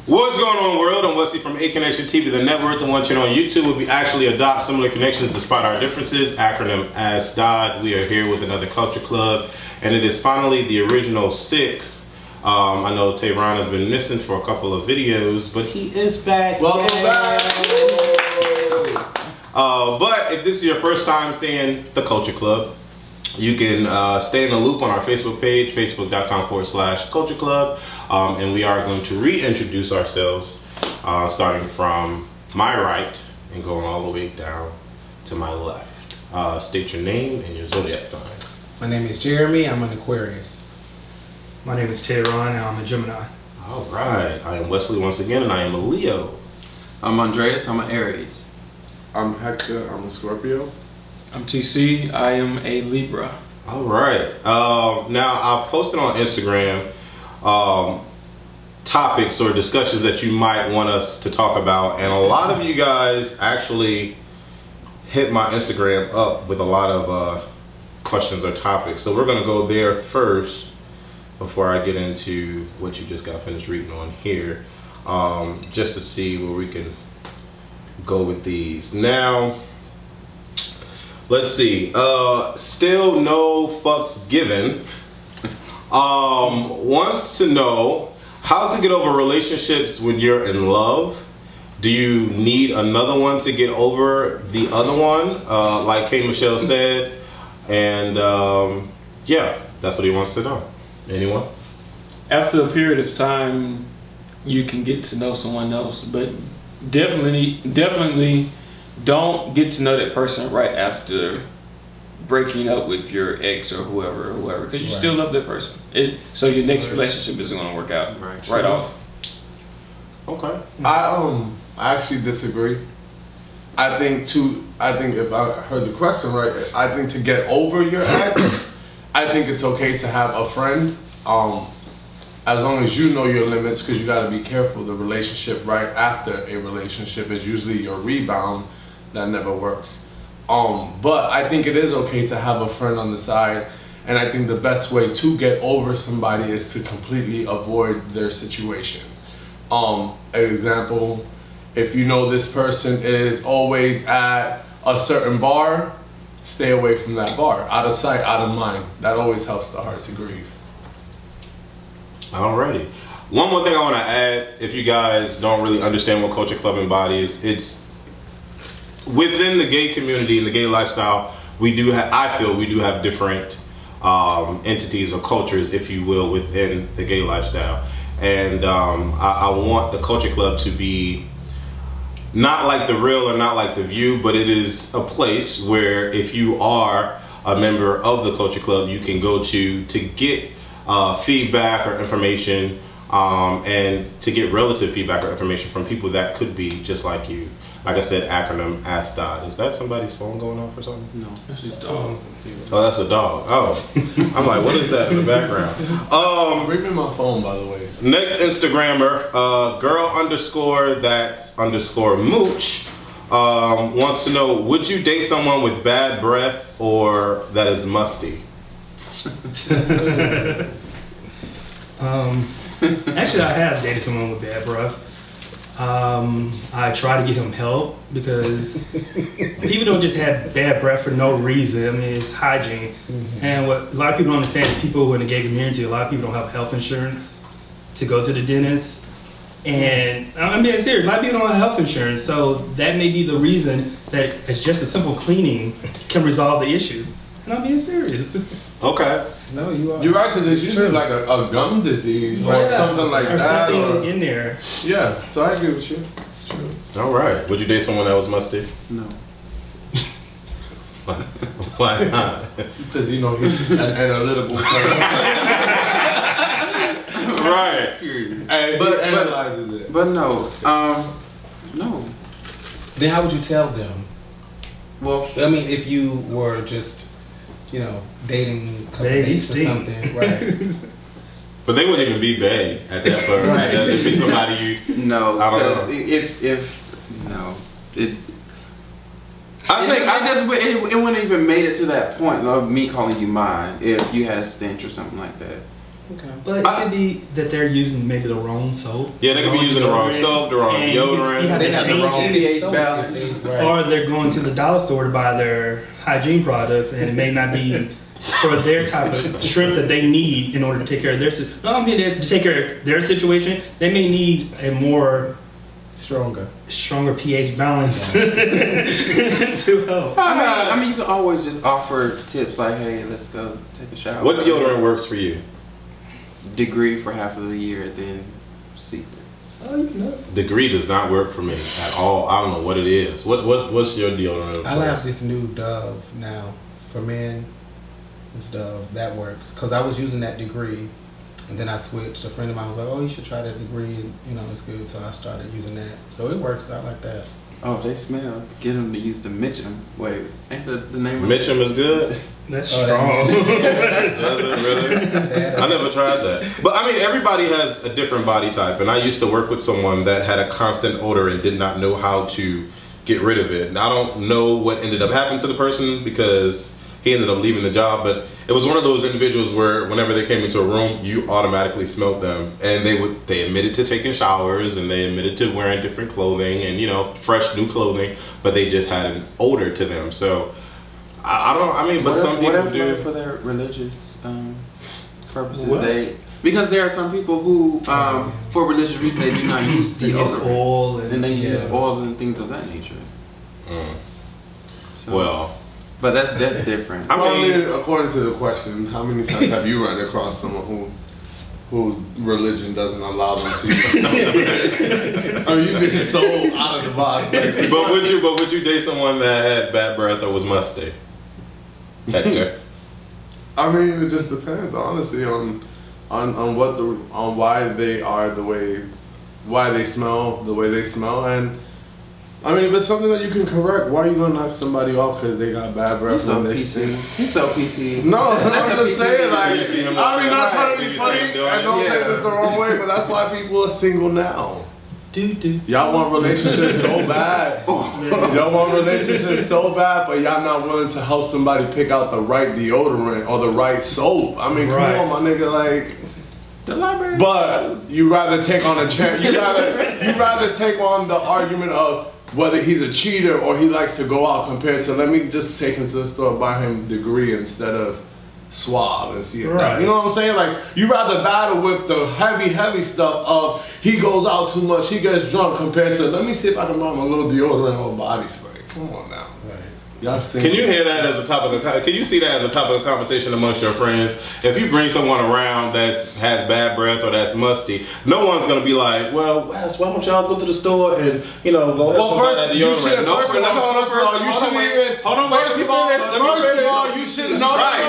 What's going on, world? I'm Wesley from Aconnectiontv, the network, the one channel on YouTube where we actually adopt similar connections despite our differences. Acronym as DOD. We are here with another Culture Club, and it is finally the original 6. I know Tehran has been missing for a couple of videos, but he is back. Welcome back. But if this is your first time seeing the Culture Club, you can stay in the loop on our Facebook page, facebook.com/Culture Club. And we are going to reintroduce ourselves, starting from my right and going all the way down to my left. State your name and your zodiac sign. My name is Jeremy. I'm an Aquarius. My name is Tehran and I'm a Gemini. All right. I am Wesley once again, and I am a Leo. I'm Andreas. I'm an Aries. I'm Hector. I'm a Scorpio. I'm TC. I am a Libra. All right. Now, I've posted on Instagram topics or discussions that you might want us to talk about, and a lot of you guys actually hit my Instagram up with a lot of questions or topics. So we're going to go there first before I get into what you just got finished reading on here, just to see where we can go with these. Now, let's see. Still no fucks given. Wants to know how to get over relationships when you're in love. Do you need another one to get over the other one? Like K. Michelle said. And yeah, that's what he wants to know. Anyone? After a period of time, you can get to know someone else, but definitely don't get to know that person right after breaking up with your ex or whoever, because you still love that person. So your next relationship isn't going to work out right off. Okay. I actually disagree. I think if I heard the question right, I think to get over your ex, I think it's okay to have a friend, as long as you know your limits, because you got to be careful. The relationship right after a relationship is usually your rebound. That never works. But I think it is okay to have a friend on the side, and I think the best way to get over somebody is to completely avoid their situation. Example, if you know this person is always at a certain bar, stay away from that bar. Out of sight, out of mind. That always helps the heart to grieve. Alrighty. One more thing I want to add, if you guys don't really understand what Culture Clubb embodies, it's within the gay community and the gay lifestyle. I feel we do have different entities or cultures, if you will, within the gay lifestyle. And I want the Culture Clubb to be not like The Real or not like The View, but it is a place where if you are a member of the Culture Clubb, you can go to get feedback or information, and to get relative feedback or information from people that could be just like you. Like I said, acronym Ask Dot. Is that somebody's phone going off or something? No, that's his dog. Oh, that's a dog. Oh, I'm like, what is that in the background? Read me my phone, by the way. Next Instagrammer, girl_that's_mooch, wants to know, would you date someone with bad breath or that is musty? Actually, I have dated someone with bad breath. I try to get him help because people don't just have bad breath for no reason. I mean, it's hygiene. And what a lot of people don't understand is people who are in the gay community, a lot of people don't have health insurance to go to the dentist. And I'm being serious, a lot of people don't have health insurance, so that may be the reason that it's just a simple cleaning can resolve the issue. And I'm being serious. Okay. No, you are. You're right, because it's usually like a gum disease or something like or that. something in there. Yeah, so I agree with you. It's true. All right. Would you date someone that was musty? No. Why not? Because you know he's an analytical person. Right. Seriously. And he analyzes it. But no. No. Then how would you tell them? Well, I mean, if you were just, dating a couple dates or something, right? But they wouldn't even be bae at that point. Right. It'd be somebody you. no. I don't know. It wouldn't even made it to that point of me calling you mine if you had a stench or something like that. Okay. But it could be that they're using maybe the wrong soap. Yeah, they could be using the wrong soap, the wrong and deodorant. you have They to have the change wrong it. pH balance. Right. Or they're going to the dollar store to buy their hygiene products, and it may not be for their type of shrimp that they need in order to take care of their. No, I mean to take care of their situation. They may need a more Stronger. pH balance to help. I mean, you can always just offer tips like, hey, let's go take a shower. What deodorant works for you? Degree for half of the year, then secret. Oh, you know. Degree does not work for me at all. I don't know what it is. What's your deodorant? I have this new Dove now for men. This Dove that works because I was using that Degree, and then I switched. A friend of mine was like, "Oh, you should try that Degree, and it's good." So I started using that. So it works. I like that. Oh, if they smell, get them to use the Mitchum. Wait, ain't the name of Mitchum is good. That's Oh, strong. Does it really? I never tried that. But I mean, everybody has a different body type, and I used to work with someone that had a constant odor and did not know how to get rid of it. And I don't know what ended up happening to the person because he ended up leaving the job, but it was one of those individuals where whenever they came into a room, you automatically smelled them, and they admitted to taking showers and they admitted to wearing different clothing and fresh new clothing, but they just had an odor to them. So but some people do for their religious purposes. What? Because there are some people who, for religious reasons, they do not use They use deodorant, oil and they use yeah. oils and things of that nature. So, well. but that's different. I mean, according to the question, how many times have you run across someone who religion doesn't allow them to? Are you being so out of the box? Like, but would you date someone that had bad breath or was musty? Hector. I mean, it just depends, honestly, on why they are why they smell the way they smell, and I mean, if it's something that you can correct, why are you gonna knock somebody off because they got bad breath? He's so when they PC. sing? He's so PC. No, That's I'm the just PC saying, that like, you see him I mean, not right. trying to You be see funny, him doing and don't it? take Yeah. this the wrong way, but that's why people are single now. Do. Y'all want relationships so bad. Y'all want relationships so bad, but y'all not willing to help somebody pick out the right deodorant or the right soap. I mean, Right. come on, my nigga, like. The library. But you rather take on a chance. You rather take on the argument of whether he's a cheater or he likes to go out compared to let me just take him to the store, buy him Degree instead of Suave and see it. Right. You know what I'm saying? Like you rather battle with the heavy stuff of he goes out too much, he gets drunk compared to let me see if I can buy him a little deodorant or body spray. Come on now. Right. Y'all sing. Can you hear that as a topic of? Can you see that as a topic of conversation amongst your friends? If you bring someone around that has bad breath or that's musty, no one's gonna be like, "Well, Wes, why don't y'all go to the store and go ahead Well, and buy first, that you deodorant?" should. No, First of all, you shouldn't even. Hold on, wait. First of all, you should. No, Right.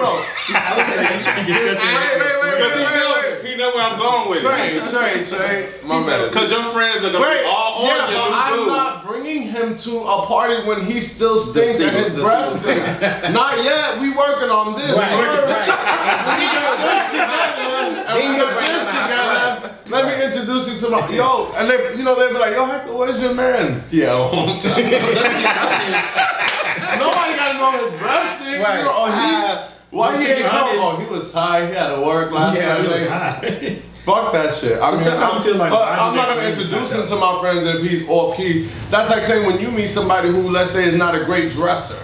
no. I would say you should be discussing Wait. He know where I'm going with it. Trey. My man. Because your friends are gonna be all on yeah, your but new I'm dude. not bringing him to a party when he still stinks and his The breath single. stinks. Not yet. We working on this. Right. When we get this together, and we get this together, let me introduce you to my and they, they be like, yo, Hector, where's your man? Yeah, I'm trying. Nobody gotta know his breath stinks. Right. Why he To be ain't come? honest- Oh, he was high. He had to work last Yeah, night. he was high. Fuck that shit. I mean, sometimes you feel like but why I'm do not their gonna friends introduce like him to my friends if he's off key. That's like saying when you meet somebody who, let's say, is not a great dresser,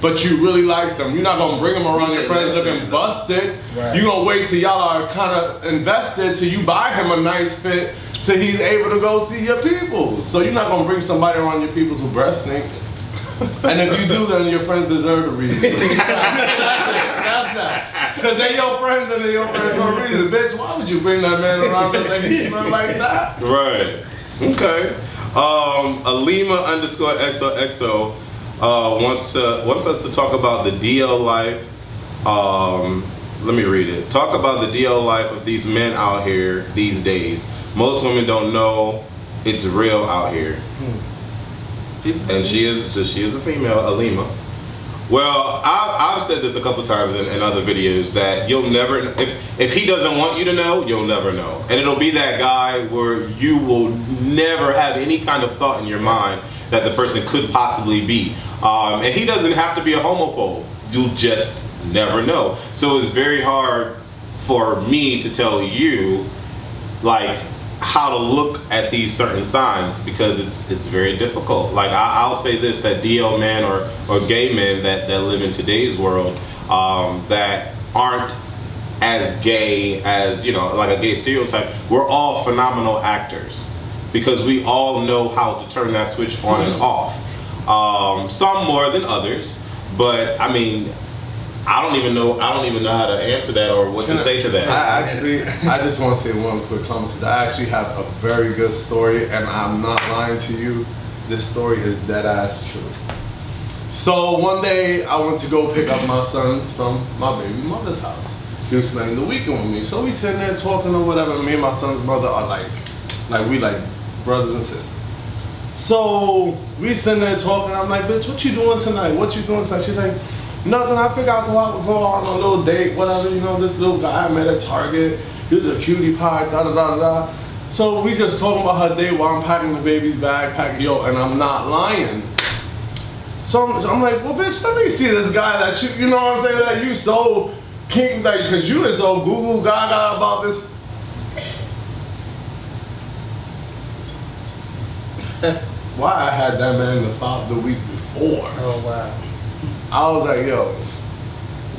but you really like them. You're not gonna bring them around You your say friends less looking than. busted. Right. You gonna wait till y'all are kind of invested till you buy him a nice fit till he's able to go see your people. So you're not gonna bring somebody around your peoples who breath stink. And if you do, then your friends deserve a reason. That's that. Because they're your friends and they're your friends for a reason. Bitch, why would you bring that man around and make him smell like that? Right. Okay. Alima _XOXO wants us to talk about the DL life. Let me read it. Talk about the DL life of these men out here these days. Most women don't know it's real out here. And she is a female, Alima. Well, I've said this a couple times in other videos that you'll never, if he doesn't want you to know, you'll never know. And it'll be that guy where you will never have any kind of thought in your mind that the person could possibly be. And he doesn't have to be a homophobe. You'll just never know. So it's very hard for me to tell you, like, how to look at these certain signs, because it's very difficult. Like I'll say this, that DL men or gay men that live in today's world that aren't as gay as, you know, like a gay stereotype, we're all phenomenal actors because we all know how to turn that switch on and off. Some more than others, but I mean, I don't even know how to answer that or what to say to that. I just want to say one quick comment, because I actually have a very good story, and I'm not lying to you. This story is dead ass true. So one day I went to go pick up my son from my baby mother's house. He was spending the weekend with me, so we sitting there talking or whatever. Me and my son's mother are like we like brothers and sisters. So we sitting there talking. I'm like, bitch, what you doing tonight? What you doing tonight? She's like, nothing. I figured I'd go on a little date, whatever. You know, this little guy I met at Target. He was a cutie pie, da da da da. So we just talking about her day while I'm packing the baby's backpack, and I'm not lying. So I'm like, well, bitch, let me see this guy that you know what I'm saying, that you so king, like, because you is so goo gaga about this. Why I had that man the week before. Oh wow. I was like, yo,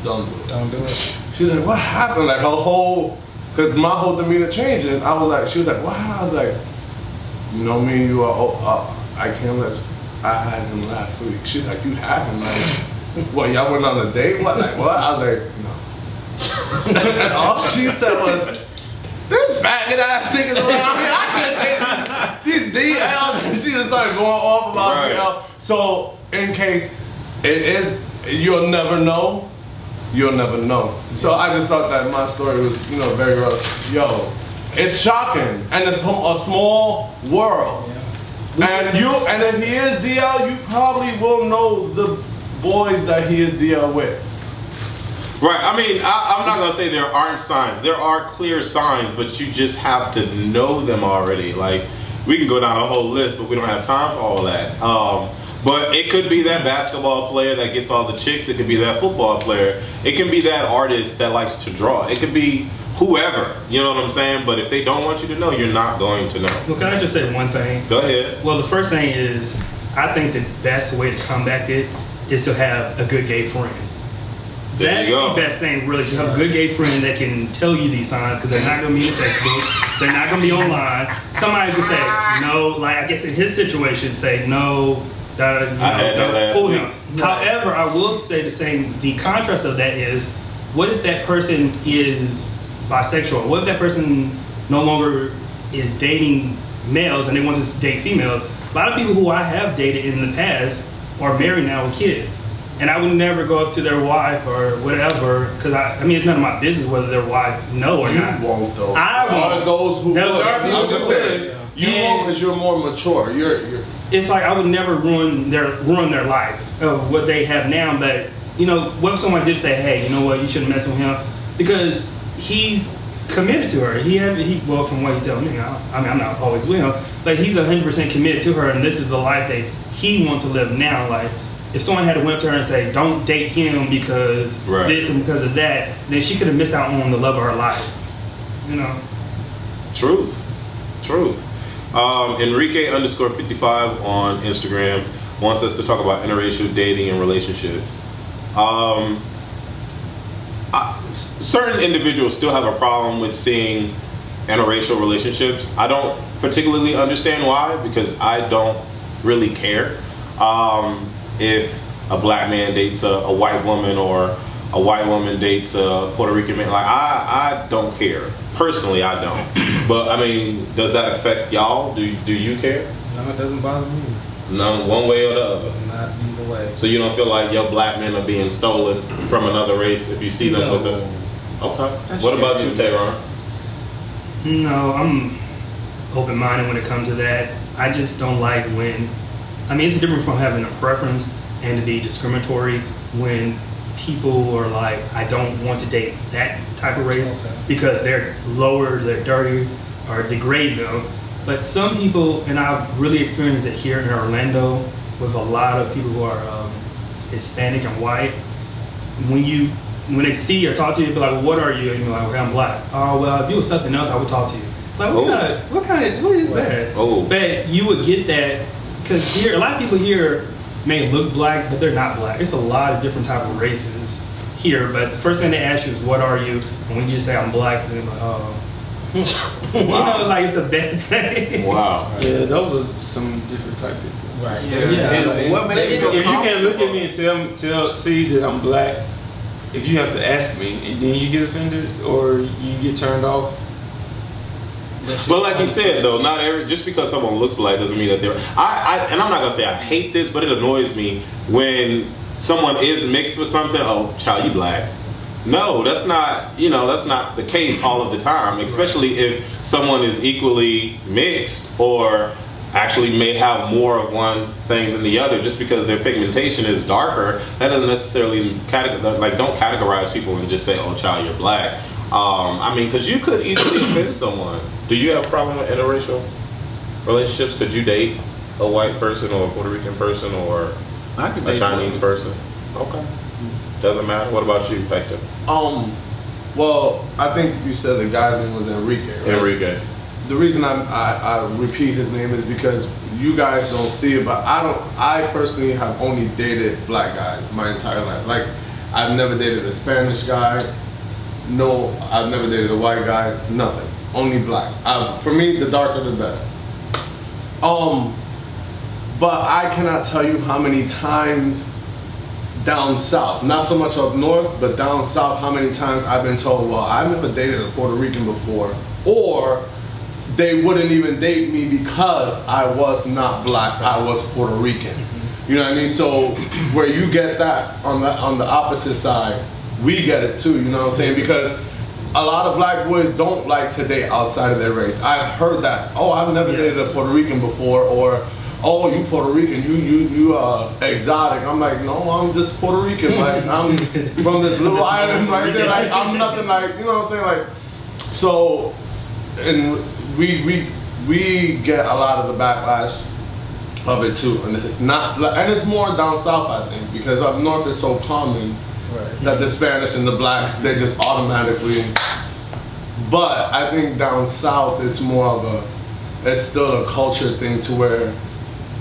don't do it. Don't do it. She's like, what happened? Like her whole, because my whole demeanor changed. And I was like, she was like, wow. I was like, you know me and you are, I can't let, I had him last week. She's like, you had him? Like, what, y'all went on a date? What, like, what? I was like, no. And all she said was, this faggot ass niggas around here, I can't take these DL. And she just started going off about DL. So, in case it is, you'll never know. You'll never know. So I just thought that my story was, you know, very rough. Yo, it's shocking, and it's a small world. Yeah. And if he is DL, you probably will know the boys that he is DL with. Right. I mean, I'm not gonna say there aren't signs. There are clear signs, but you just have to know them already. Like, we can go down a whole list, but we don't have time for all that. But it could be that basketball player that gets all the chicks. It could be that football player. It can be that artist that likes to draw. It could be whoever. You know what I'm saying? But if they don't want you to know, you're not going to know. Well, can I just say one thing? Go ahead. Well, the first thing is, I think the best way to combat it is to have a good gay friend. That's the best thing, really, to have a good gay friend that can tell you these signs, because they're not going to be in the textbook, they're not going to be online. Somebody could say, no, like I guess in his situation, say, no, don't fool him. However, I will say the contrast of that is, what if that person is bisexual? What if that person no longer is dating males and they want to date females? A lot of people who I have dated in the past are married now with kids. And I would never go up to their wife or whatever, because I mean, it's none of my business whether their wife know or not. You won't, though. I won't. Are those who Those are people I'm just who saying. would. You won't, because you're more mature. You're. It's like I would never ruin their life of what they have now. But you know, what if someone did say, "Hey, you know what? You shouldn't mess with him," because he's committed to her. Well, from what he tells me, I mean, I'm not always with him, but he's 100% committed to her, and this is the life that he wants to live now. Like, if someone had to went up to her and say, "Don't date him because this and because of that," then she could have missed out on the love of her life. You know. Truth. Enrique_55 on Instagram wants us to talk about interracial dating and relationships. Certain individuals still have a problem with seeing interracial relationships. I don't particularly understand why, because I don't really care if a black man dates a white woman or a white woman dates a Puerto Rican man. Like, I don't care. Personally, I don't. But I mean, does that affect y'all? Do you care? No, it doesn't bother me. None, one way or the other. Not either way. So you don't feel like your black men are being stolen from another race if you see them with them? Okay. What about you, Tehran? No, I'm open-minded when it comes to that. I just don't like when, I mean, it's different from having a preference and to be discriminatory when people are like, I don't want to date that type of race because they're lower, they're dirty, or degrade them. But some people, and I've really experienced it here in Orlando with a lot of people who are Hispanic and white, when you when they see or talk to you, be like, well, what are you? And you're like, okay, I'm black. Oh, well, if you were something else, I would talk to you. Like, what is that? Oh. But you would get that, because here, a lot of people here may look black, but they're not black. It's a lot of different type of races here, but the first thing they ask you is, what are you? And when you just say, I'm black, they're like, oh. You know, like it's a bad thing. Wow. Yeah, those are some different type of people. Right. Yeah. And what makes you feel If you can't look at comfortable? me and see that I'm black, if you have to ask me and then you get offended or you get turned off. But like you said though, not every just because someone looks black doesn't mean that they're. And I'm not gonna say I hate this, but it annoys me when someone is mixed with something. Oh, child, you black. No, that's not. That's not the case all of the time. Especially if someone is equally mixed or actually may have more of one thing than the other. Just because their pigmentation is darker, that doesn't necessarily don't categorize people and just say, oh, child, you're black. Because you could easily offend someone. Do you have a problem with interracial relationships? Could you date a white person or a Puerto Rican person or I could a date Chinese one. person? Okay. Doesn't matter. What about you, Hector? Well, I think you said the guy's name was Enrique. Right? Enrique. The reason I repeat his name is because you guys don't see it, but I personally have only dated black guys my entire life. Like, I've never dated a Spanish guy. No, I've never dated a white guy. Nothing. Only black. For me, the darker the better. But I cannot tell you how many times down south, not so much up north, but down south, how many times I've been told, well, I've never dated a Puerto Rican before, or they wouldn't even date me because I was not black, I was Puerto Rican. You know what I mean? So where you get that on the opposite side, we get it too, you know what I'm saying? Because a lot of black boys don't like to date outside of their race. I've heard that. Oh, I've never dated a Puerto Rican before, or oh, you Puerto Rican, you exotic. I'm like, no, I'm just Puerto Rican. Like, I'm from this little island right there. Like, I'm nothing like, you know what I'm saying? Like, so, and we get a lot of the backlash of it too, and it's not, and it's more down south, I think, because up north it's so common that the Spanish and the blacks, they just automatically. But I think down south it's more of it's still a culture thing to where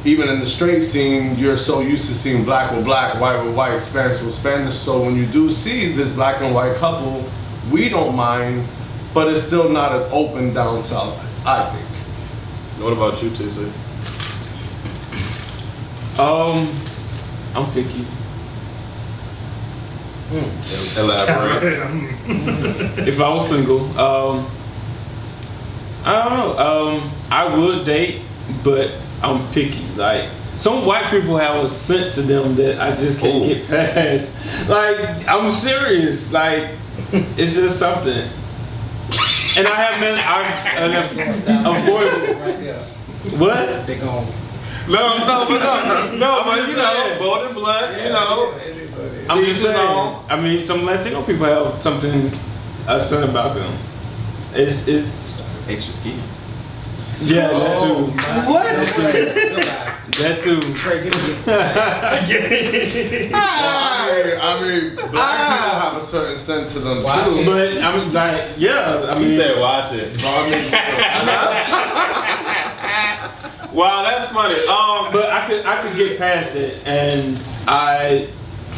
even in the straight scene, you're so used to seeing black with black, white with white, Spanish with Spanish. So when you do see this black and white couple, we don't mind, but it's still not as open down south, I think. What about you, TC? I'm picky. Elaborate. If I was single, I don't know. I would date, but I'm picky. Like, some white people have a scent to them that I just can't get past. Like, I'm serious. Like, it's just something. And I have of course. Right there. What? They gone. But bold and blood, I'm just saying. I mean, some Latino people have something, a scent about them. It's Extra skin. yeah, that too. What? That too. I mean, black people have a certain scent to them too. But I mean, like, yeah. I mean, He said, watch it. Wow, that's funny. But I could get past it, and I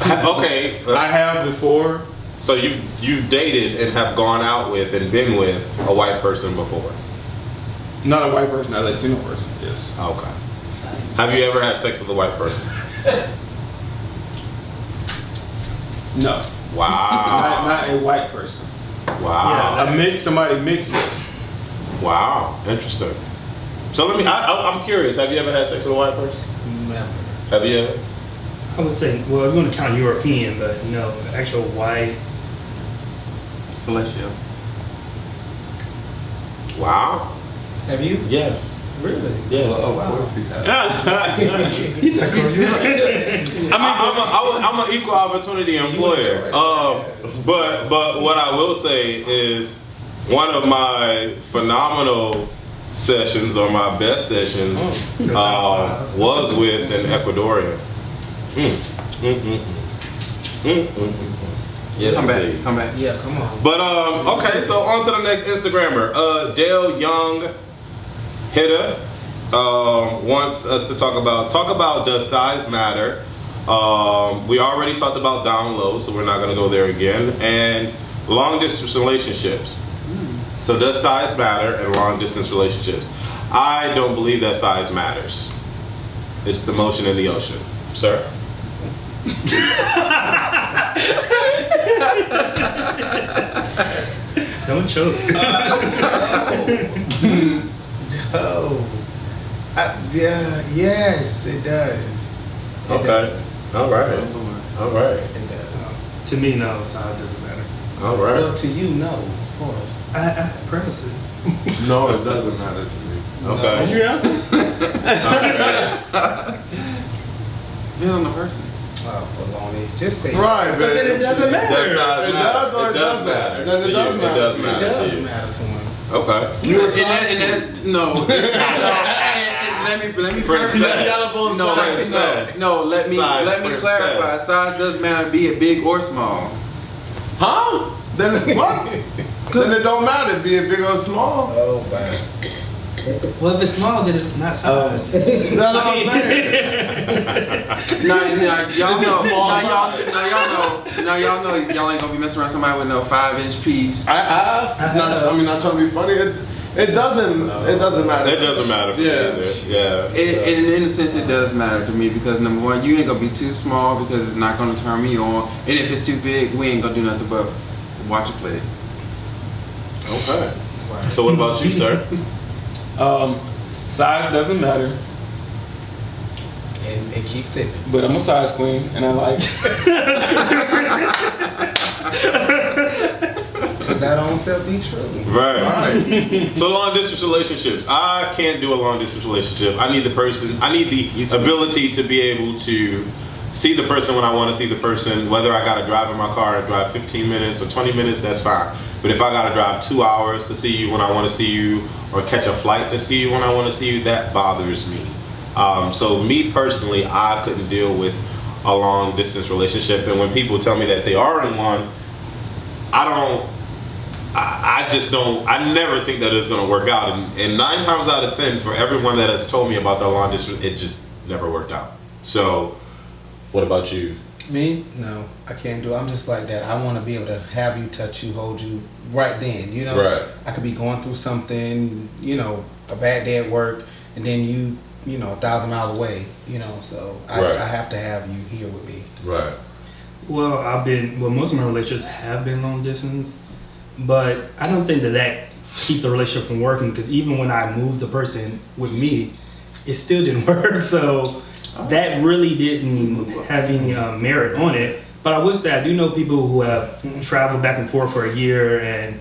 have before. So you've dated and have gone out with and been with a white person before? Not a white person, a Latino person. Yes. Okay. Have you ever had sex with a white person? No. Wow. Not a white person. Wow. Somebody mixed. Yes. Wow. Interesting. So I'm curious. Have you ever had sex with a white person? Never. Have you ever? I would say, well, we're going to count European, but no, actual white. Fellatio. Wow. Have you? Yes. Really? Yes. Well, of course he has. He's like, I'm an equal opportunity employer. But what I will say is one of my phenomenal sessions or my best sessions was with an Ecuadorian. Yes, Come indeed. back. Come back. Yeah, come on. But okay, so on to the next Instagrammer. Dale Young Hitter wants us to talk about does size matter? We already talked about down low, so we're not gonna go there again. And long distance relationships. So does size matter in long distance relationships? I don't believe that size matters. It's the motion in the ocean, sir. Don't choke. Oh. Yes, it does. It Okay. does. All right. All right. It does. To me, no, size doesn't matter. All Well, right. to you, no, of course. I preface it. No, it doesn't matter to me. Okay. Did you answer? Depends on the person. Oh, baloney. Just say Right, so then it doesn't matter. Does size It matter? does or It it does doesn't? matter. Then it to does you. matter. It does It matter does to you. matter to him. Okay. You're And that's no. Let me Princess. clarify. No, let me Size clarify. princess. Size doesn't matter, be it big or small. Huh? Then what? Then it don't matter, be it big or small. Oh, wow. Well, if it's small, then it's not size. That's what I'm saying. Now y'all know. Now y'all know y'all ain't gonna be messing around somebody with no 5-inch piece. I mean, not trying to be funny. It doesn't matter. It doesn't matter for me Yeah. either. Yeah. In a sense, it does matter to me because number one, you ain't gonna be too small because it's not gonna turn me on, and if it's too big, we ain't gonna do nothing but watch a flick. Okay. So what about you, sir? Size doesn't matter, And keep sipping. but I'm a size queen, and I like. That own self be true. Right. So long distance relationships. I can't do a long distance relationship. I need the ability to be able to see the person when I want to see the person. Whether I gotta drive in my car and drive 15 minutes or 20 minutes, that's fine. But if I gotta drive 2 hours to see you when I want to see you, or catch a flight to see you when I want to see you, that bothers me. So me personally, I couldn't deal with a long distance relationship. And when people tell me that they are in one, I just don't, I never think that it's going to work out. And 9 times out of 10, for everyone that has told me about the long distance, it just never worked out. So, what about you? Me? No, I can't do it. I'm just like that. I want to be able to have you, touch you, hold you right then. You know, Right. I could be going through something, you know, a bad day at work, and then you know, 1,000 miles away. You know, so Right. I have to have you here with me. Right. Well, most of my relationships have been long distance, but I don't think that keep the relationship from working because even when I moved the person with me, it still didn't work. So that really didn't have any merit on it. But I would say I do know people who have traveled back and forth for a year and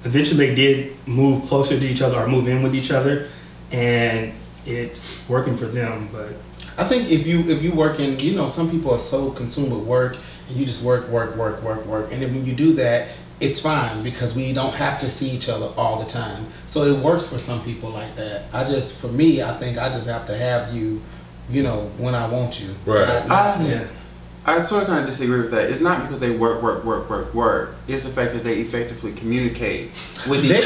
eventually they did move closer to each other or move in with each other, and it's working for them. But I think if you working, you know, some people are so consumed with work and you just work, and then when you do that, it's fine because we don't have to see each other all the time. So it works for some people like that. For me, I think I just have to have you, you know, when I want you. Right. yeah. I sort of kind of disagree with that. It's not because they work. It's the fact that they effectively communicate with each other.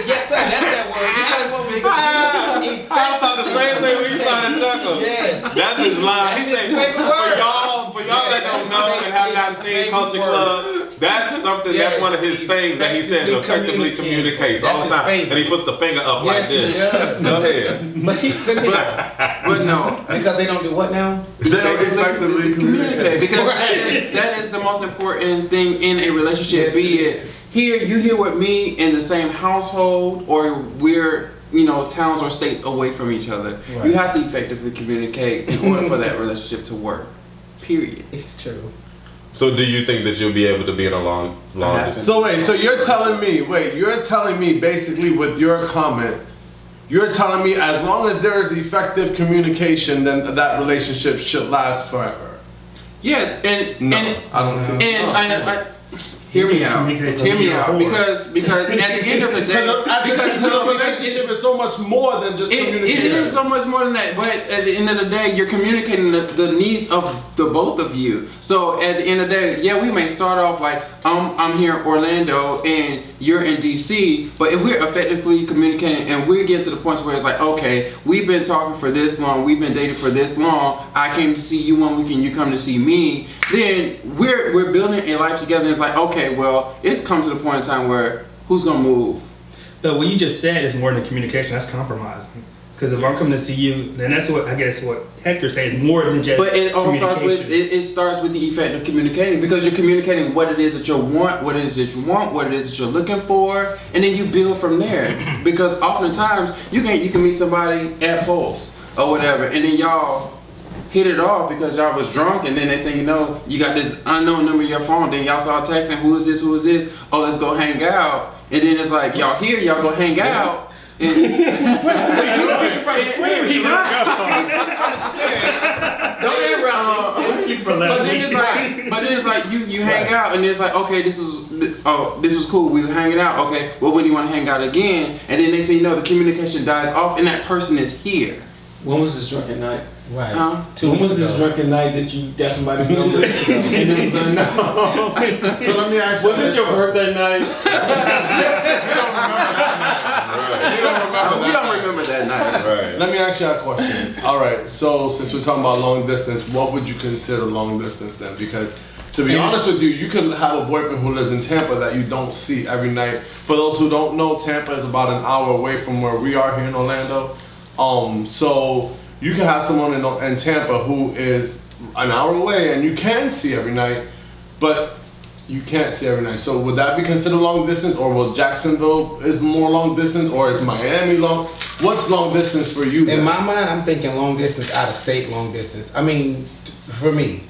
Yes, sir. That's that word. I thought the same thing when you started chuckle. Yes. That's his line. He said, for y'all that don't know and have not seen Culture Clubb, that's something. That's one of his things that he says effectively communicates all the That's his time, favorite. and he puts the finger up like this. Go ahead. But he continue. But no, Because they don't do what now? They don't effectively communicate. because that is the most important thing in a relationship. Yes, Be it it you here with me in the same household, or we're towns or states away from each other. Right. You have to effectively communicate in order for that relationship to work. Period. It's true. So, do you think that you'll be able to be in a long distance? So wait, so you're telling me basically with your comment, you're telling me as long as there is effective communication, then that relationship should last forever. Yes, No, I don't think. Hear me out. Communicate to Hear me your out. whore. Because at the end of the day, Because a relationship is so much more than just it communication. is so much more than that. But at the end of the day, you're communicating the needs of the both of you. So at the end of the day, yeah, we may start off like I'm here in Orlando and you're in DC, but if we're effectively communicating and we're getting to the point where it's like, okay, we've been talking for this long, we've been dating for this long, I came to see you one weekend, you come to see me, then we're building a life together. And it's like, okay, well, it's come to the point in time where who's gonna move? But what you just said is more than communication. That's compromising. Because if I'm coming to see you, then that's what I guess what Hector says is more than just. But it all starts with communication. it starts with the effect of communicating, because you're communicating what it is that you want, what it is that you want, what it is that you're looking for, and then you build from there. Because oftentimes you can meet somebody at Pulse or whatever, and then y'all hit it off because y'all was drunk, and then they say, you know, you got this unknown number in your phone, then y'all saw a text and who is this, oh, let's go hang out, and then it's like y'all here, y'all go hang out. And don't but then it's like you hang out, and it's like, okay, this was cool, we were hanging out, okay, well, when do you want to hang out again? And then they say, you know, the communication dies off and that person is here. When was this drunken night? Right. When was this drunken night that you got somebody's number? And it was like, no. So let me ask you. Was it your birthday night? We don't remember that night. Right. Let me ask you a question. All right, so since we're talking about long distance, what would you consider long distance then? Because to be honest with you, you could have a boyfriend who lives in Tampa that you don't see every night. For those who don't know, Tampa is about an hour away from where we are here in Orlando. So you can have someone in Tampa who is an hour away and you can see every night, but you can't see every night. So would that be considered long distance, or will Jacksonville is more long distance, or is Miami long? What's long distance for you? In my mind, I'm thinking long distance, out of state long distance. I mean, for me.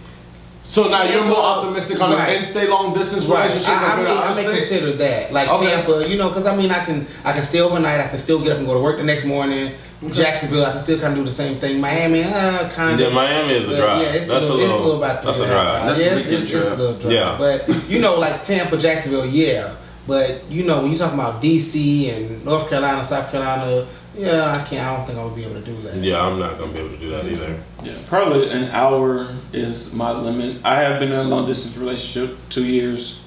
So now you're more optimistic on Right. an in-state long distance Right. relationship. I may consider that. Like Okay. Tampa, you know, because I mean, I can stay overnight, I can still get up and go to work the next morning. Jacksonville, I can still kind of do the same thing. Miami, kind of. Yeah, Miami is a drive. Yeah, it's That's a little about that's a 3.5 drive. hours. That's a Yeah, weekend it's a little drive. Yeah. But you know, like Tampa, Jacksonville, yeah. But you know, when you talking about DC and North Carolina, South Carolina, yeah, I don't think I would be able to do that. Yeah, I'm not gonna be able to do that either. Yeah, probably an hour is my limit. I have been in a long distance relationship 2 years,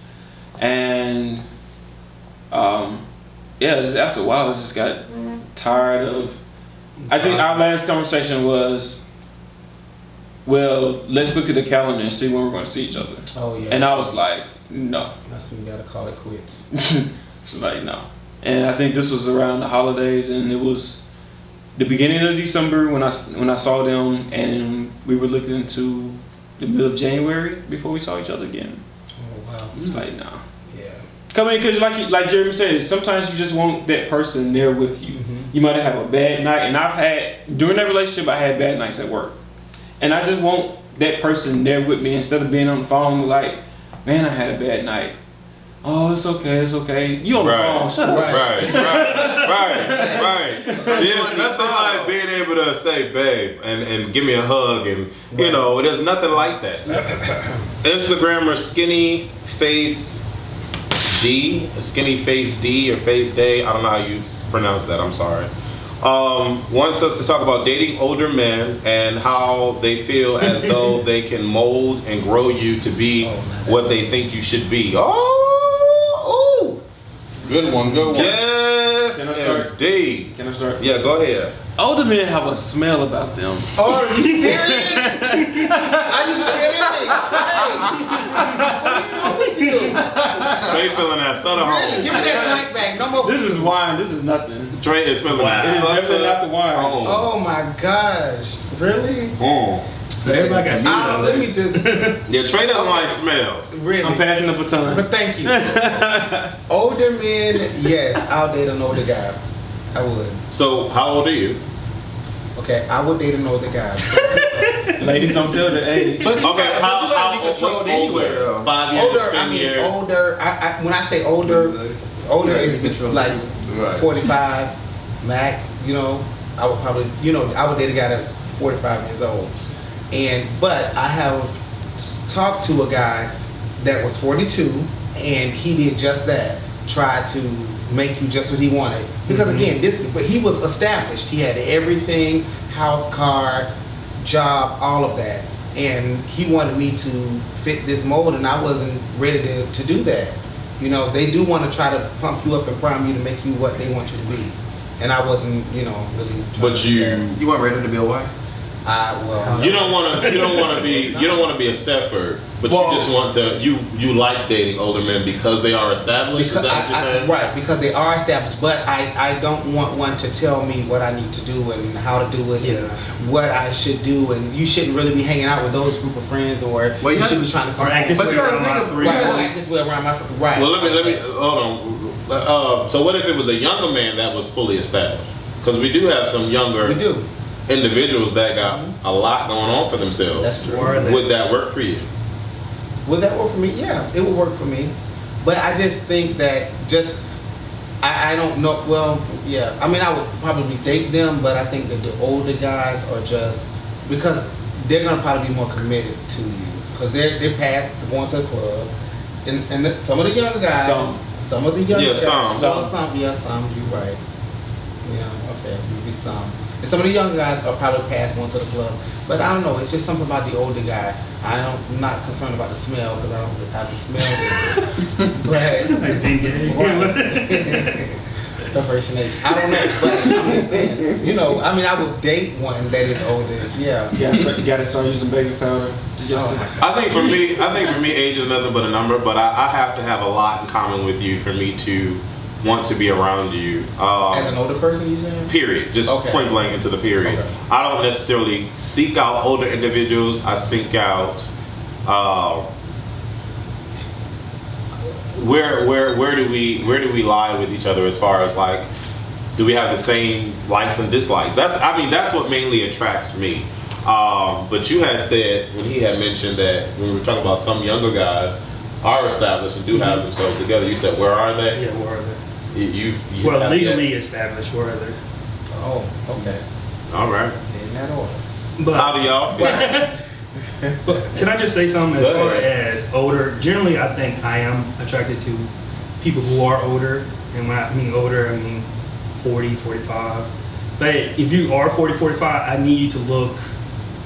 and yeah, just after a while, I just got tired of. I think our last conversation was, well, let's look at the calendar and see when we're going to see each other. Oh yeah. And I was like, no. That's when you gotta call it quits. It's like, no. And I think this was around the holidays, and it was the beginning of December when I saw them, and we were looking into the middle of January before we saw each other again. Oh wow. It's like, no. Yeah. Come in, because like Jeremy said, sometimes you just want that person there with you. Mhm. You might have a bad night, and I've had, during that relationship, I had bad nights at work. And I just want that person there with me instead of being on the phone like, man, I had a bad night. Oh, it's okay. You on the phone, shut up. Right. There's nothing like being able to say, babe, and give me a hug, and you know, there's nothing like that. Instagrammer Skinny Face D, Skinny Face D or Face Day, I don't know how you pronounce that, I'm sorry. Wants us to talk about dating older men and how they feel as though they can mold and grow you to be what they think you should be. Oh, Good one. yes, Can I start? indeed. Can I start? Yeah, go ahead. Older men have a smell about them. Oh, are you serious? Are you serious? What's wrong with you? Trey feeling that Southern Really? home. Give me that drink back. No more. This is wine, this is nothing. Trey is feeling It that is Southern definitely not the wine. home. Oh my gosh. Really? So everybody got some Let me just. Yeah, Trey doesn't like smells. Really. I'm passing the baton. But thank you. Older men, yes, I'll date an older guy. I would. So, how old are you? Okay, I would date an older guy. Ladies, don't tell the age. But you Okay, gotta- how but you gotta be what's controlled anyway, older? though. 5 years, Older, 10 I mean years? older. When I say older is like Right. 45 max. You know, I would probably, I would date a guy that's 45 years old. But I have talked to a guy that was 42, and he did just that. Tried to make you just what he wanted. Because again, but he was established. He had everything, house, car, job, all of that. And he wanted me to fit this mold, and I wasn't ready to do that. You know, they do want to try to pump you up and prime you to make you what they want you to be. And I wasn't, you know, really trying But to do that. You weren't ready to be a wife? Well, You don't want to be a Stepford, but Well- you just want to. You like dating older men because they are established. because is that what you're saying? right, because they are established, but I don't want one to tell me what I need to do and how to do it and what I should do, and you shouldn't really be hanging out with those group of friends, or Well, you you shouldn't be trying to Or act this But way you gotta around think my of- three. right, Well, act this way around my right. Well, let me hold on. So what if it was a younger man that was fully established? Because we do have some younger We do. individuals that got a lot going on for themselves. That's true. Or Would that work for you? Would that work for me? Yeah, it would work for me. But I just think that I don't know. Well, yeah. I mean, I would probably date them, but I think that the older guys are just because they're gonna probably be more committed to you because they're past going to the club, and some of the younger guys, some of the younger guys, some. some. You're right. Yeah, okay, maybe some. And some of the younger guys are probably past going to the club. But I don't know, it's just something about the older guy. I'm not concerned about the smell because I don't really have the smell. But Like being gay. impersonation. I don't know, but I'm just saying, you know, I mean, I would date one that is older. Yeah. You gotta start using baby powder. Oh my God. I think for me, age is nothing but a number. But I have to have a lot in common with you for me to want to be around you. As an older person, you saying? Period. Just Okay. point blank into the period. Okay. I don't necessarily seek out older individuals. I seek out where do we lie with each other as far as like, do we have the same likes and dislikes? That's what mainly attracts me. But you had said when he had mentioned that when we were talking about some younger guys are established and do have themselves together, you said, where are they? Yeah, where are they? You Well, have legally yet- established, where are they? Oh, okay. All right. In that order. But, How do y'all feel? but can I just say something as Go far ahead. as older? Generally, I think I am attracted to people who are older. And when I mean older, I mean 40, 45. But if you are 40, 45, I need you to look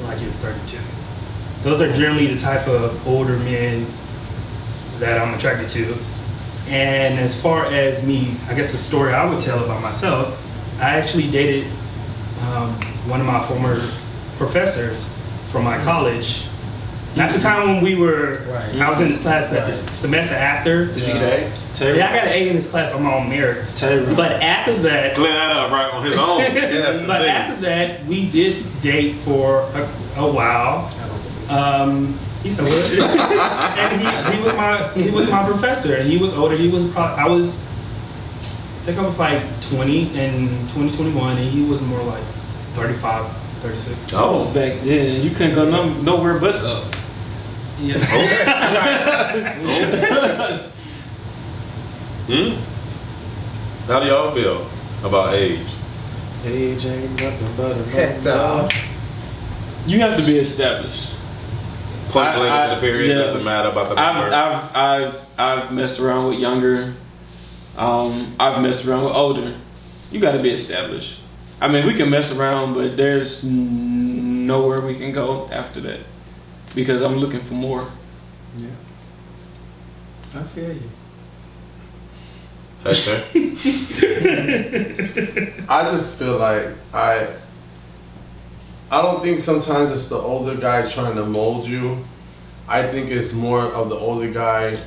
like you're 32. Those are generally the type of older men that I'm attracted to. And as far as me, I guess the story I would tell about myself, I actually dated one of my former professors from my college. Not the time when we were, Right. I was in his class, but the semester after. Did you get an A? Yeah, I got an A in his class on my own merits. Terrible. But after that, Clear that up right on his own. Yes, but indeed. after that, we did date for a while. He said, what? And he was my professor, and he was older. I think I was like 20 in 2021, and he was more like 35, 36. I was back then. You couldn't go nowhere but up. Yeah. How do y'all feel about age? Age ain't nothing but a Heck, number. You have to be established. Point blank into the period. yeah. Doesn't matter about the number. I've messed around with younger. I've messed around with older. You got to be established. I mean, we can mess around, but there's nowhere we can go after that because I'm looking for more. Yeah. I feel you. Okay. I just feel like I don't think sometimes it's the older guy trying to mold you. I think it's more of the older guy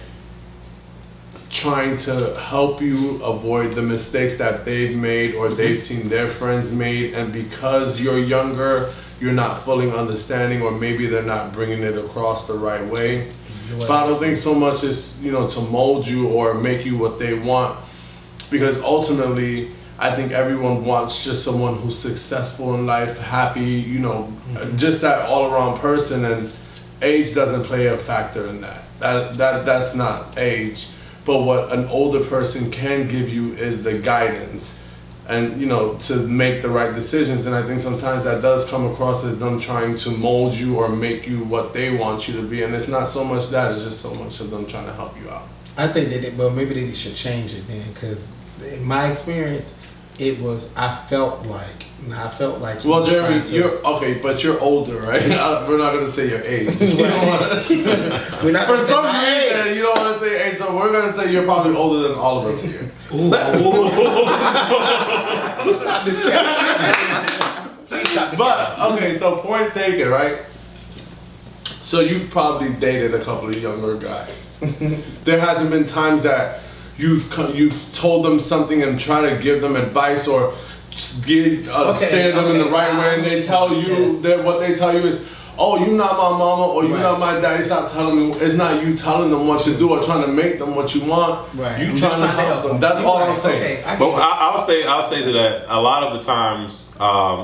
trying to help you avoid the mistakes that they've made or they've seen their friends made, and because you're younger, you're not fully understanding, or maybe they're not bringing it across the right way. But I don't think so much is, to mold you or make you what they want, because ultimately I think everyone wants just someone who's successful in life, happy, just that all-around person, and age doesn't play a factor in that. That's not age. But what an older person can give you is the guidance and, to make the right decisions. And I think sometimes that does come across as them trying to mold you or make you what they want you to be. And it's not so much that, it's just so much of them trying to help you out. I think that, but maybe they should change it then, because in my experience, it was. I felt like. Well, Jeremy, you're okay, but you're older, right? We're not gonna say your age. We're not For gonna say some my reason, age. you don't want to say age, so we're gonna say you're probably older than all of us here. Please stop this cat. Please stop. But okay, so point taken, right? So you've probably dated a couple of younger guys. There hasn't been times that you've told them something and try to give them advice or steer them in the right way, and they tell you that what they tell you is, "Oh, you're not my mama, or you're not my daddy. Stop telling me." It's not you telling them what to do or trying to make them what you want. Right. You trying to help them. That's all I'm saying. Okay, But I'll say to that, a lot of the times,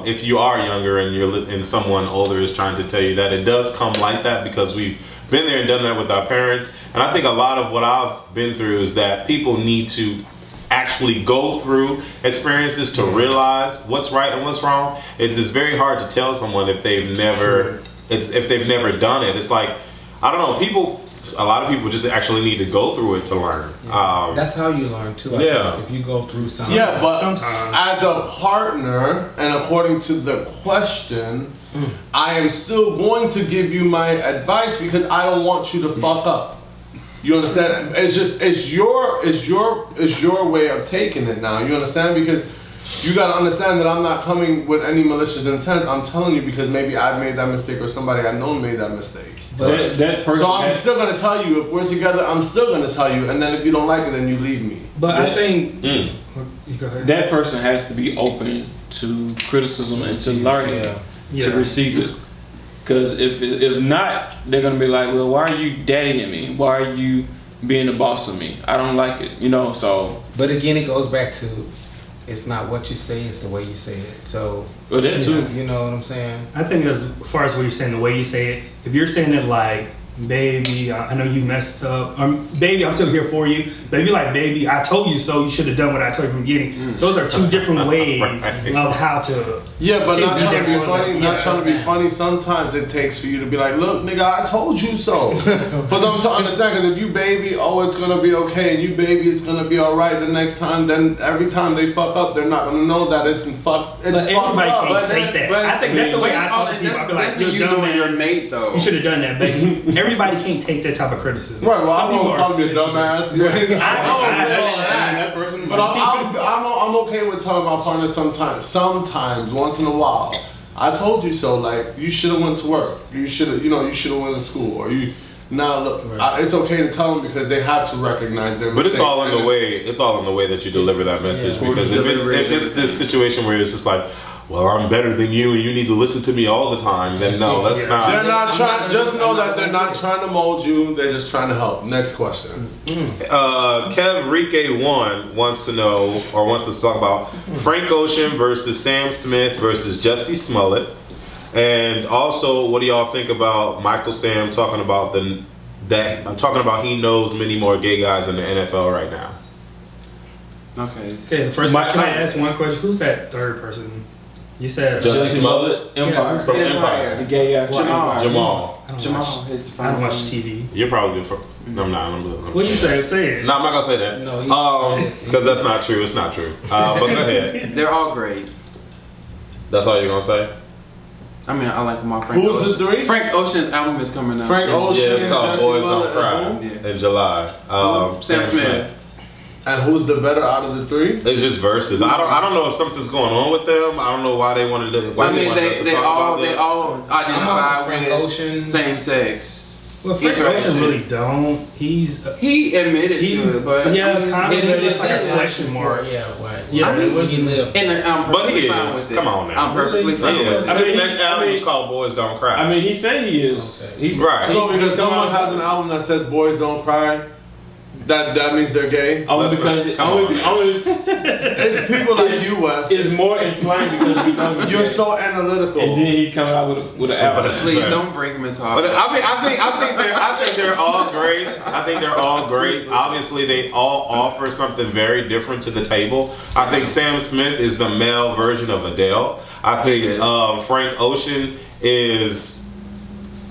if you are younger and someone older is trying to tell you that, it does come like that because we've been there and done that with our parents. And I think a lot of what I've been through is that people need to actually go through experiences to realize what's right and what's wrong. It's very hard to tell someone if they've never done it. It's like, I don't know, a lot of people just actually need to go through it to learn. That's how you learn too. I think, if you go through something. Yeah, but sometimes, as a partner, and according to the question, I am still going to give you my advice because I don't want you to fuck up. You understand? It's your way of taking it now. You understand? Because you gotta understand that I'm not coming with any malicious intent. I'm telling you because maybe I've made that mistake or somebody I know made that mistake. But that person. So I'm still gonna tell you if we're together. I'm still gonna tell you, and then if you don't like it, then you leave me. but I think you go ahead. That person has to be open to criticism and to learning to receive it. Because if not, they're gonna be like, well, why are you daddying me? Why are you being the boss of me? I don't like it, So. But again, it goes back to, it's not what you say, it's the way you say it. So. Well, that too. You know what I'm saying? I think as far as what you're saying, the way you say it, if you're saying it like, baby, I know you messed up, or baby, I'm still here for you. But if you're like, baby, I told you so, you should have done what I told you from the beginning. Those are two different ways of how to. Yeah, but not trying to be funny. Yeah, Not trying to be funny. Sometimes it takes for you to be like, look, nigga, I told you so. For them to understand, because if you baby, oh, it's gonna be okay, and you baby, it's gonna be all right the next time. Then every time they fuck up, they're not gonna know that it's fucked. It's But fucked everybody up. can't take that. I think that's the way I talk to people. I be like, you you're doing your dumbass. mate though. You should have done that, baby. Everybody can't take that type of criticism. Right, well, Some I'm people gonna are call you a sensitive. dumbass. I That person. But I'm okay with telling my partner sometimes, once in a while, I told you so. Like, you should have went to work. You should have, you should have went to school. Or you, now look, it's okay to tell them because they have to recognize their But mistakes. it's all in the way. It's all in the way that you deliver that message. Because if it's this situation where it's just like, well, I'm better than you and you need to listen to me all the time, then no, that's not. They're not trying. Just know that they're not trying to mold you. They're just trying to help. Next question. Kev Rike1 wants to know, or wants us to talk about Frank Ocean versus Sam Smith versus Jussie Smollett, and also what do y'all think about Michael Sam talking about he knows many more gay guys in the NFL right now. Okay. Okay, the first one, can I ask one question? Who's that third person? You said Jussie Smollett, Empire. from Empire. The gay guy. Jamal. I don't Jamal, watch, his I don't watch TV. You're probably the first. No, I'm not. What do you say? Say it. No, I'm not gonna say that. No, because that's not true. It's not true. But go ahead. They're all great. That's all you're gonna say? I mean, I like my Frank Who's Ocean. the three? Frank Ocean's album is coming out. Frank Ocean. Yeah, it's called Jussie Boys Smollett, Don't Cry and who? in July. Sam Smith. And who's the better out of the three? It's just verses. I don't know if something's going on with them. I don't know why they wanted to. Why I mean, wanted us to they talk all about this. identify Frank with Ocean. same sex. Well, Frank Ocean really don't. He admitted to it, but kind of. it But is it's like a question mark. Yeah, right. Yeah, I mean, it was. He lived. and I'm But he perfectly fine is. with it. Come on now. I'm perfectly fine He with is. it. I mean, His next album is mean- called Boys Don't Cry. I mean, he said he is. Okay. He's Right. So because he's someone going- has an album that says "Boys Don't Cry," that means they're gay. Only because It's people like you, Wes. it's more inflamed because we know You're so analytical. and then he comes out with an album. Please Right. don't break him into But I think they're all great. I think they're all great. Obviously, they all offer something very different to the table. I think Sam Smith is the male version of Adele. I think Frank Ocean is.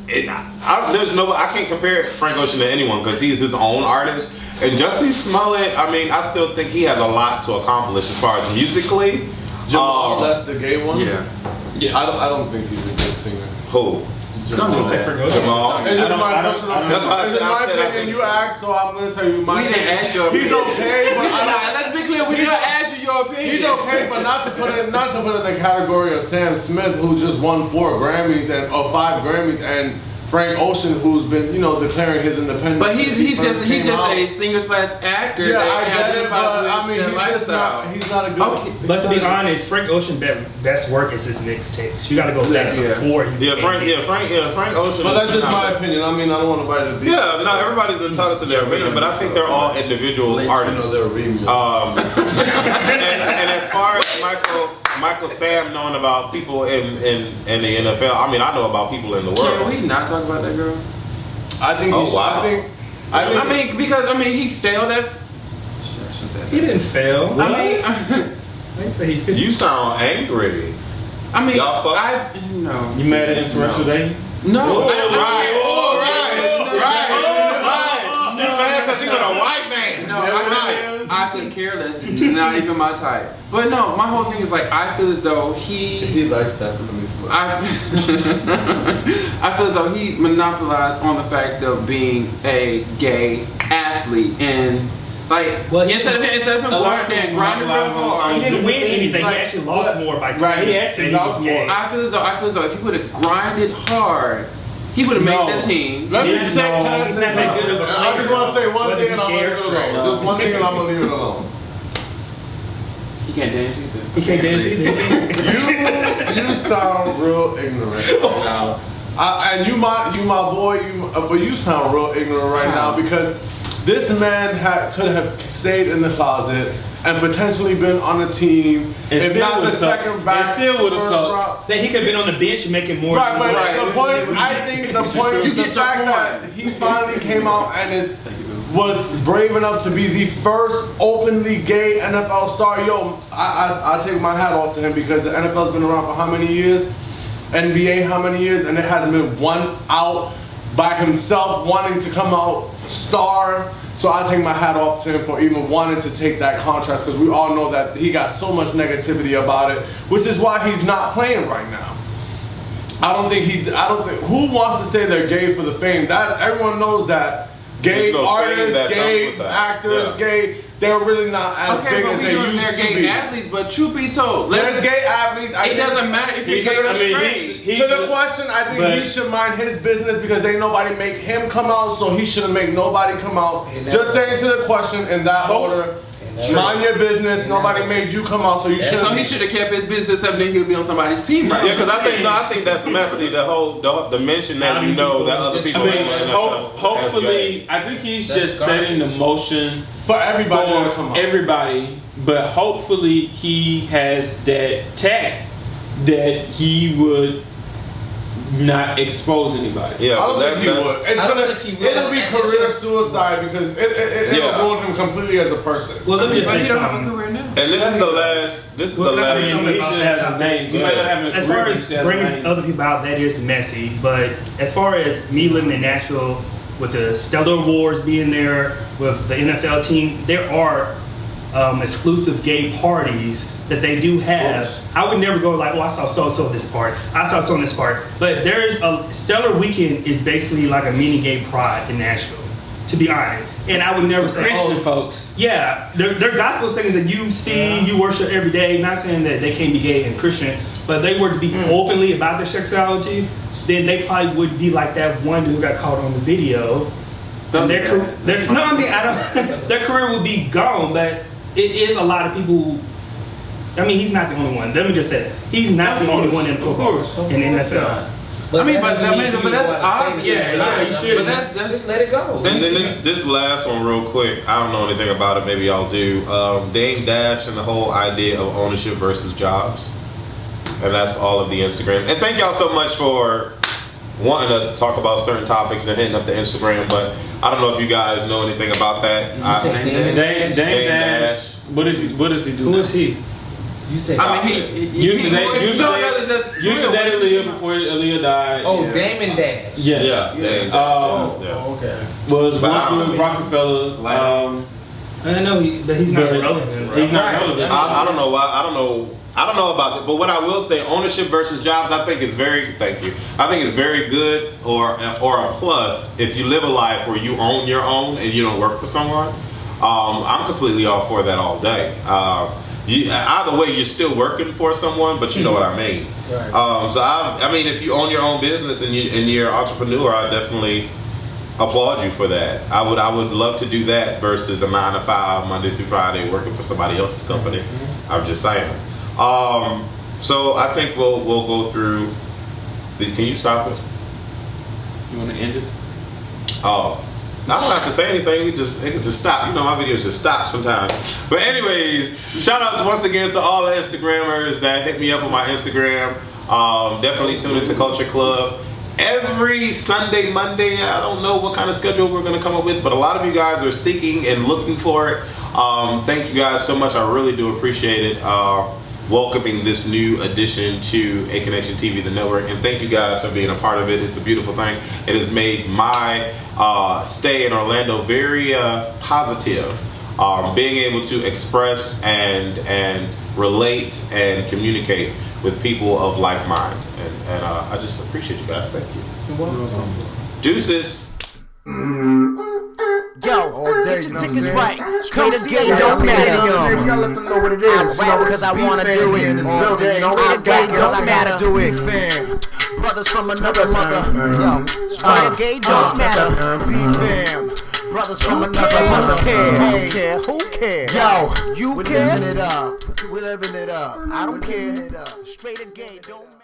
I can't compare Frank Ocean to anyone because he's his own artist. And Jussie Smollett, I mean, I still think he has a lot to accomplish as far as musically. Jamal, that's the gay one. Yeah. I don't think he's a good singer. Who? Don't do that. Jamal. It's just my I personal. don't- That's why It's I my said I opinion. think You so. asked, so I'm gonna tell you my. We didn't ask your He's opinion. okay, but I don't. Let's be clear. We didn't ask you your opinion. He's okay, but not to put in the category of Sam Smith, who just won 4 Grammys or 5 Grammys, and Frank Ocean, who's been declaring his independence. But he's just came out. a singer/actor Yeah, I that get it, identifies but with I mean, their he's just lifestyle. he's not a good. Okay. But to be honest, Frank Ocean best work is his mixtapes. You got to go back Yeah. before he Yeah, became big. Frank Ocean. But that's is just not my bad. opinion. I mean, I don't want to bite the beat. Yeah, no, everybody's entitled to their opinion, but I think they're all individual artists. they're remix. And as far as Michael Sam knowing about people in the NFL, I mean, I know about people in the Can world. we not talk about that girl? I think. Oh, he should, wow. I mean, because he failed at. He didn't fail. I mean, They say he You sound angry. Y'all fuck? no. You mad at Interracial Day? No. Right. No, You mad because he was a white man. No, I could care less. Not even my type. But no, my whole thing is like I feel as though He likes that from me. I feel as though he monopolized on the fact of being a gay athlete and like instead of him going out there and grinding real he hard. didn't win anything. Like, he actually lost more by right, he telling actually that lost was gay. more. I feel as though if he would have grinded hard, he would have made the team. Let me Yeah, say, no, can I he's say not that something? good of a I just want to say one player. thing and I'm gonna leave it Whether he's alone. gay or Just one thing and I'm gonna leave it alone. He can't dance either. He can't dance either. You sound real ignorant right now. And you my boy, but you sound real ignorant right now because this man could have stayed in the closet and potentially been on a team. And if still not the would've sucked. second back, And still would've first sucked. round. That he could have been on the bench making more. Right, but Right. the point, I think the point You is the get your fact that point. he finally came out and was brave enough to be the first openly gay NFL star. Yo, I take my hat off to him because the NFL's been around for how many years? NBA how many years? And there hasn't been one out by himself wanting to come out star. So I take my hat off to him for even wanting to take that contrast because we all know that he got so much negativity about it, which is why he's not playing right now. I don't think who wants to say they're gay for the fame? That everyone knows that gay There's no fame artists, that comes gay with that. actors, Yeah. gay, they're really not as Okay, big but as we they doing used they're to gay be. athletes, but truth be told, There's gay athletes. it doesn't matter if you're gay or straight. To the question, I think he should mind his business because ain't nobody make him come out, so he shouldn't make nobody come out. Just saying to the question in that order. Mind your business. Nobody made you come out, so you shouldn't. So he should have kept his business except then he'll be on somebody's team, right? Yeah, because I think that's messy. The mention that you know that other people. I mean, in the NFL, hopefully, I think he's just setting the motion for everybody to come for out. everybody, but hopefully he has that tact that he would not expose anybody. Yeah, I don't think he would. It'll be career suicide because it'll ruin him completely as a person. Well, let me just But say he don't have a something. career now. And this is the last. This is Well, the let's say He last. something should have a name. He might not have a As career, far but as he should have a bringing name. other people out, that is messy. But as far as me living in Nashville, with the Stellar Awards being there, with the NFL team, there are exclusive gay parties that they do have. I would never go like, oh, I saw so this part, I saw so this part. But there's a Stellar Weekend is basically like a mini gay pride in Nashville, to be honest. And I would never say, Christian oh, folks. yeah, they're gospel singers that you see, you worship every day. Not saying that they can't be gay and Christian, but they were to be openly about their sexuality, then they probably would be like that one dude who got caught on the video. And their career would be gone. But it is a lot of people. I mean, he's not the only one. Let me just say that. He's not the only one in football, in the NFL. But that's obvious. Yeah, you should. But that's Just let it go. And then this last one real quick. I don't know anything about it. Maybe y'all do. Dame Dash and the whole idea of ownership versus jobs. And that's all of the Instagram. And thank y'all so much for wanting us to talk about certain topics and hitting up the Instagram. But I don't know if you guys know anything about that. Dame Dash. What does he do? Who is he? You said I mean, Usually they- no, Used to date Aaliyah before Aaliyah died. Oh, yeah. Damon Dash. Yeah. Yeah. Okay. Was But I once don't with know. Rockefeller. I know but he's not But relevant. Right? He's not relevant. I don't know why. I don't know about it. But what I will say, ownership versus jobs, I think is very. Thank you. I think it's very good or a plus if you live a life where you own your own and you don't work for someone. I'm completely all for that all day. Either way, you're still working for someone, but you know what I mean. Right. So I mean, if you own your own business and you're an entrepreneur, I definitely applaud you for that. I would love to do that versus a 9 to 5 Monday through Friday working for somebody else's company. I'm just saying. So I think we'll go through. Can you stop it? You want to end it? Oh. I don't have to say anything. It can just stop. You know, my videos just stop sometimes. But anyways, shout outs once again to all the Instagrammers that hit me up on my Instagram. Definitely tune into Culture Clubb. Every Sunday, Monday, I don't know what kind of schedule we're going to come up with, but a lot of you guys are seeking and looking for it. Thank you guys so much. I really do appreciate it. Welcoming this new addition to Aconnectiontv, the network, and thank you guys for being a part of it. It's a beautiful thing. It has made my stay in Orlando very positive. Being able to express and relate and communicate with people of like mind, and I just appreciate you guys. Thank you. Deuces. Yo, get your tickets right. Come Straight see gay us don't down there, matter. you know. We gotta let them know what it is. I rap because I wanna do it. All day. I'm gay cause I gotta do it. Fam. Brothers from another mother. Yo, straight gay don't matter. Be fam. Brothers from another mother. Who cares? Who cares? Yo, you care? We're living it up. We're living it up. I don't care. Straight and gay don't matter.